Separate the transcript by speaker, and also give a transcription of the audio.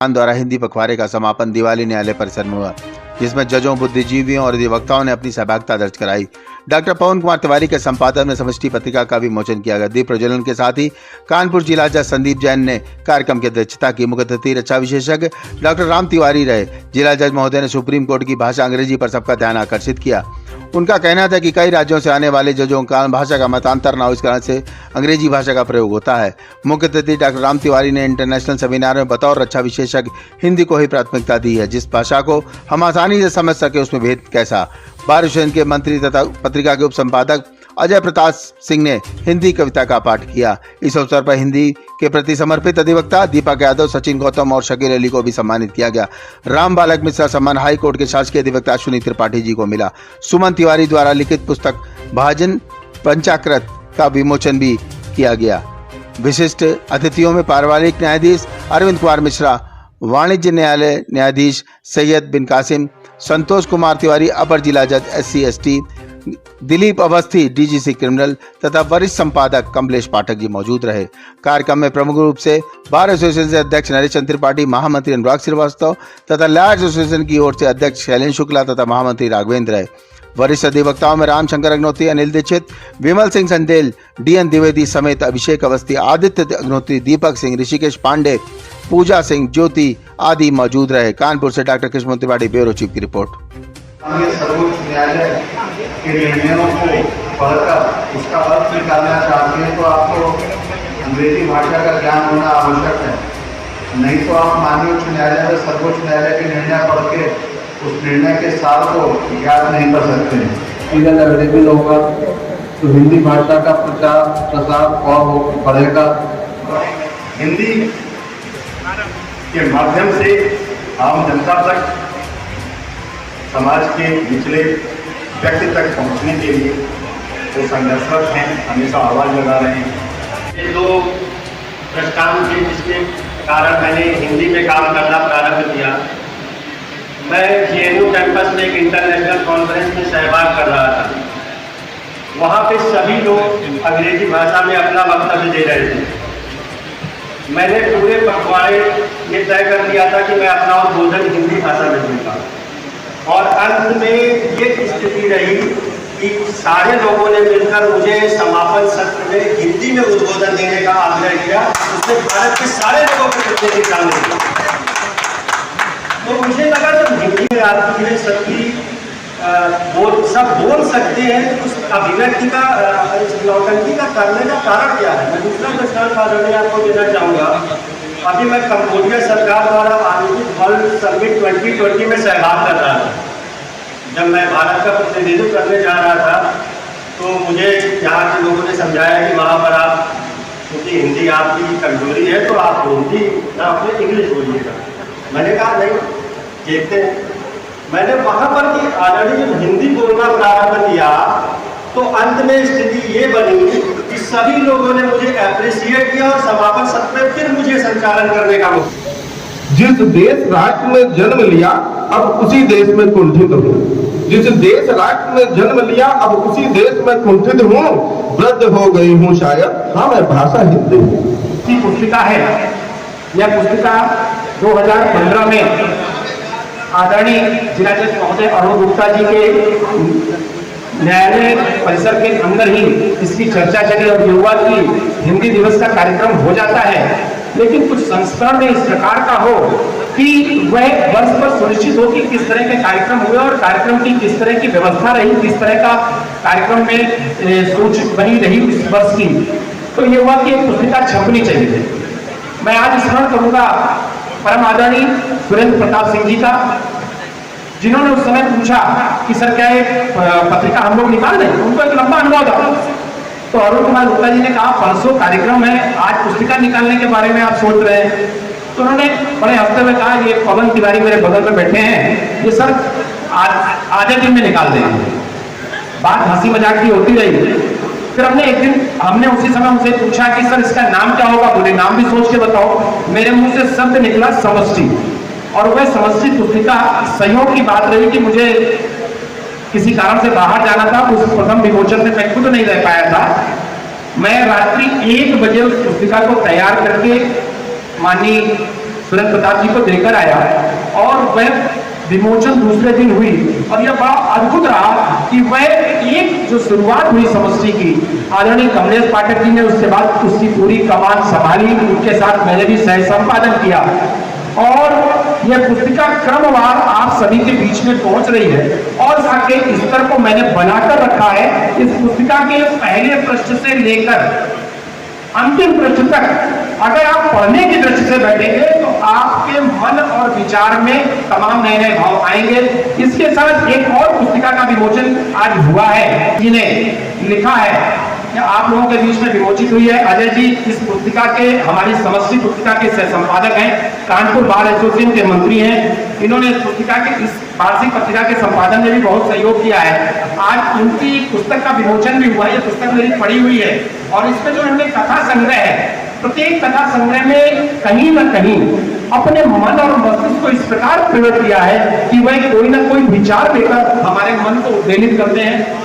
Speaker 1: द्वारा हिंदी पखवाड़े का समापन दिवाली न्यायालय परिसर में हुआ, जिसमें जजों, बुद्धिजीवियों और अधिवक्ताओं ने अपनी सहभागिता दर्ज कराई। डॉक्टर पवन कुमार तिवारी के संपादन में समष्टि पत्रिका का विमोचन किया गया। दीप प्रज्वलन के साथ ही कानपुर जिला जज संदीप जैन ने कार्यक्रम की अध्यक्षता की। मुख्य अतिथि रक्षा विशेषज्ञ डॉक्टर राम तिवारी रहे। जिला जज महोदय ने सुप्रीम कोर्ट की भाषा अंग्रेजी पर सबका ध्यान आकर्षित किया। उनका कहना था कि कई राज्यों से आने वाले जजों का भाषा का मतांतर न हो, इस कारण से अंग्रेजी भाषा का प्रयोग होता है। मुख्य अतिथि डॉक्टर राम तिवारी ने इंटरनेशनल सेमिनार में बतौर रक्षा विशेषज्ञ हिंदी को ही प्राथमिकता दी है। जिस भाषा को हम आसानी से समझ सके उसमें भेद कैसा। बार एसोसिएशन के मंत्री तथा पत्रिका के उप संपादक अजय प्रताप सिंह ने हिंदी कविता का पाठ किया। इस अवसर पर हिंदी के प्रति समर्पित अधिवक्ता दीपक यादव, सचिन गौतम और शकील अली को भी सम्मानित किया गया। राम बालक मिश्रा सम्मान हाई कोर्ट के शासकीय अधिवक्ता अश्विनी त्रिपाठी जी को मिला। सुमन तिवारी द्वारा लिखित पुस्तक भाजन पंचाकृत का विमोचन भी किया गया। विशिष्ट अतिथियों में पारिवारिक न्यायाधीश अरविंद कुमार मिश्रा, वाणिज्य न्यायालय न्यायाधीश सैयद बिन कासिम, संतोष कुमार तिवारी अपर जिला जज SC/ST, Dilip Awasthi DGC criminal तथा वरिष्ठ संपादक कमलेश पाठक जी मौजूद रहे। कार्यक्रम में प्रमुख रूप से बार एसोसिएशन से अध्यक्ष नरेश चंद्र त्रिपाठी, महामंत्री अनुराग श्रीवास्तव तथा लॉयर्स एसोसिएशन की ओर से अध्यक्ष शैलेंद्र शुक्ला तथा महामंत्री राघवेंद्र रहे। वरिष्ठ अधिवक्ताओं में रामशंकर अग्नोत्री, अनिल दीक्षित, विमल सिंह संदेल, DN द्विवेदी समेत अभिषेक अवस्थी, आदित्य अग्नोत्री, दीपक सिंह, ऋषिकेश पांडे, पूजा सिंह, ज्योति आदि मौजूद रहे। कानपुर से doctor Krishna Tripathi, bureau chief की रिपोर्ट।
Speaker 2: सर्वोच्च न्यायालय के निर्णयों को पढ़कर उसका अर्थ निकालना चाहते हैं तो आपको अंग्रेजी भाषा का ज्ञान होना आवश्यक है। नहीं तो आप माननीय उच्च न्यायालय में सर्वोच्च न्यायालय के निर्णय पढ़ के उस निर्णय के सार को याद नहीं कर सकते हैं।
Speaker 3: अगर अवेलेबल होगा तो हिंदी भाषा का प्रसार और बढ़ेगा।
Speaker 2: हिंदी के माध्यम से आम जनता तक, समाज के निचले व्यक्ति तक पहुंचने के लिए वो संघर्षरत हैं, हमेशा आवाज़ लगा रहे हैं।
Speaker 4: ये दो प्रस्ताव थे जिसके कारण मैंने हिंदी में काम करना प्रारंभ किया। मैं JNU कैंपस में एक इंटरनेशनल कॉन्फ्रेंस में सहभाग कर रहा था। वहाँ पे सभी लोग अंग्रेजी भाषा में अपना वक्तव्य दे रहे थे। मैंने पूरे पखवाड़े ये तय कर लिया था कि मैं अपना उद्बोधन हिंदी भाषा में दूंगा और अंत में ये स्थिति रही कि सारे लोगों ने मिलकर मुझे समापन सत्र में हिंदी में उद्बोधन देने का आग्रह किया। उसमें भारत के सारे लोगों के प्रतिनिधि शामिल थे। तो मुझे लगा जब हिंदी में आपकी सभी सब बोल सकते हैं तो उस अभिव्यक्ति का, नौटंकी का करने का कारण क्या है। मैं दूसरा दृष्टांत आपको देना चाहूँगा। अभी मैं कंबोडिया सरकार द्वारा आयोजित वर्ल्ड समिट 2020 में सहभाग कर रहा था। जब मैं भारत का प्रतिनिधित्व करने जा रहा था तो मुझे यहाँ के लोगों ने समझाया कि वहाँ पर आप, क्योंकि हिंदी आपकी कमजोरी है तो आप हिंदी ना अपने इंग्लिश बोलिएगा। मैंने कहा नहीं, देखते हैं। मैंने वहाँ पर कि ऑलरेडी जब हिंदी बोलना प्रारंभ किया तो अंत में स्थिति ये बनी कि सभी लोगों ने मुझे अप्रिशिएट किया और समापन सत्र में फिर मुझे संचालन करने का मौका।
Speaker 3: जिस देश राष्ट्र में जन्म लिया अब उसी देश में कुंठित हूँ। जिस देश राष्ट्र में जन्म लिया अब उसी देश में कुंठित हूँ। वृद्ध हो गई हूँ शायद, हाँ मैं भाषा हिंदी हूँ।
Speaker 5: पुस्तिका है। यह पुस्तिका 2015 में आदरणीय जिला जज महोदय अरुण गुप्ता जी के न्यायालय परिसर के अंदर ही इसकी चर्चा चली और ये हुआ कि हिंदी दिवस का कार्यक्रम हो जाता है, लेकिन कुछ संस्करण में इस प्रकार का हो कि वह वर्ष पर सुनिश्चित हो कि किस तरह के कार्यक्रम हुए और कार्यक्रम की किस तरह की व्यवस्था रही, किस तरह का कार्यक्रम में सोच बनी रही इस वर्ष की। तो ये हुआ कि एक पुस्तिका छपनी चाहिए। मैं आज स्मरण करूंगा परम आदरणीय सुरेंद्र प्रताप सिंह जी का, जिन्होंने उस समय पूछा कि सर क्या एक पत्रिका हम लोग निकाल दें। उनको एक लंबा अनुभव था। तो अरुण कुमार गुप्ता जी ने कहा परसों कार्यक्रम है, आज पुस्तिका निकालने के बारे में आप सोच रहे हैं। तो उन्होंने बड़े हफ्ते में कहा ये पवन तिवारी मेरे बगल में बैठे हैं, ये सर आधे दिन में निकाल देंगे। बात हंसी मजाक की होती रही। फिर हमने उसी समय उनसे पूछा कि सर इसका नाम क्या होगा। बोले नाम भी सोच के बताओ। मेरे मुंह से शब्द निकला समष्टि, और वह समष्टि पुस्तिका सहयोग की बात रही कि मुझे किसी कारण से बाहर जाना था। उस प्रथम विमोचन में मैं खुद नहीं रह पाया था। मैं रात्रि 1 बजे उस पुस्तिका को तैयार करके माननीय सुरेंद्र प्रताप जी को देकर आया और वह विमोचन दूसरे दिन हुई और यह बड़ा अद्भुत रहा कि वह एक जो शुरुआत हुई समष्टि की, आदरणीय कमलेश पाठक जी ने उसके बाद उसकी पूरी कमान संभाली, उनके साथ मैंने भी सह संपादन किया और यह पुस्तिका क्रमवार आप सभी के बीच में पहुंच रही है और आगे स्तर को मैंने बनाकर रखा है। इस पुस्तिका के पहले पृष्ठ से लेकर अंतिम पृष्ठ तक अगर आप पढ़ने की दृष्टि से बैठेंगे तो आपके मन और विचार में तमाम नए नए भाव आएंगे। इसके साथ एक और पुस्तिका का विमोचन आज हुआ है, जिन्हें लिखा है या आप लोगों के बीच में विमोचित हुई है। अजय जी इस पुस्तिका के हमारी समष्टि पुस्तिका के सह संपादक हैं, कानपुर बार एसोसिएशन के मंत्री हैं। इन्होंने इस पुस्तिका के इस वार्षिक पत्रिका के संपादन में भी बहुत सहयोग किया है। आज उनकी पुस्तक का विमोचन भी हुआ है। यह पुस्तक मेरी पढ़ी हुई है और इसमें जो इन्होंने कथा संग्रह है, प्रत्येक कथा संग्रह में कहीं न कहीं अपने मन और मस्तिष्क को इस प्रकार प्रकट किया है कि वह कोई ना कोई विचार लेकर हमारे मन को उद्वेलित करते हैं।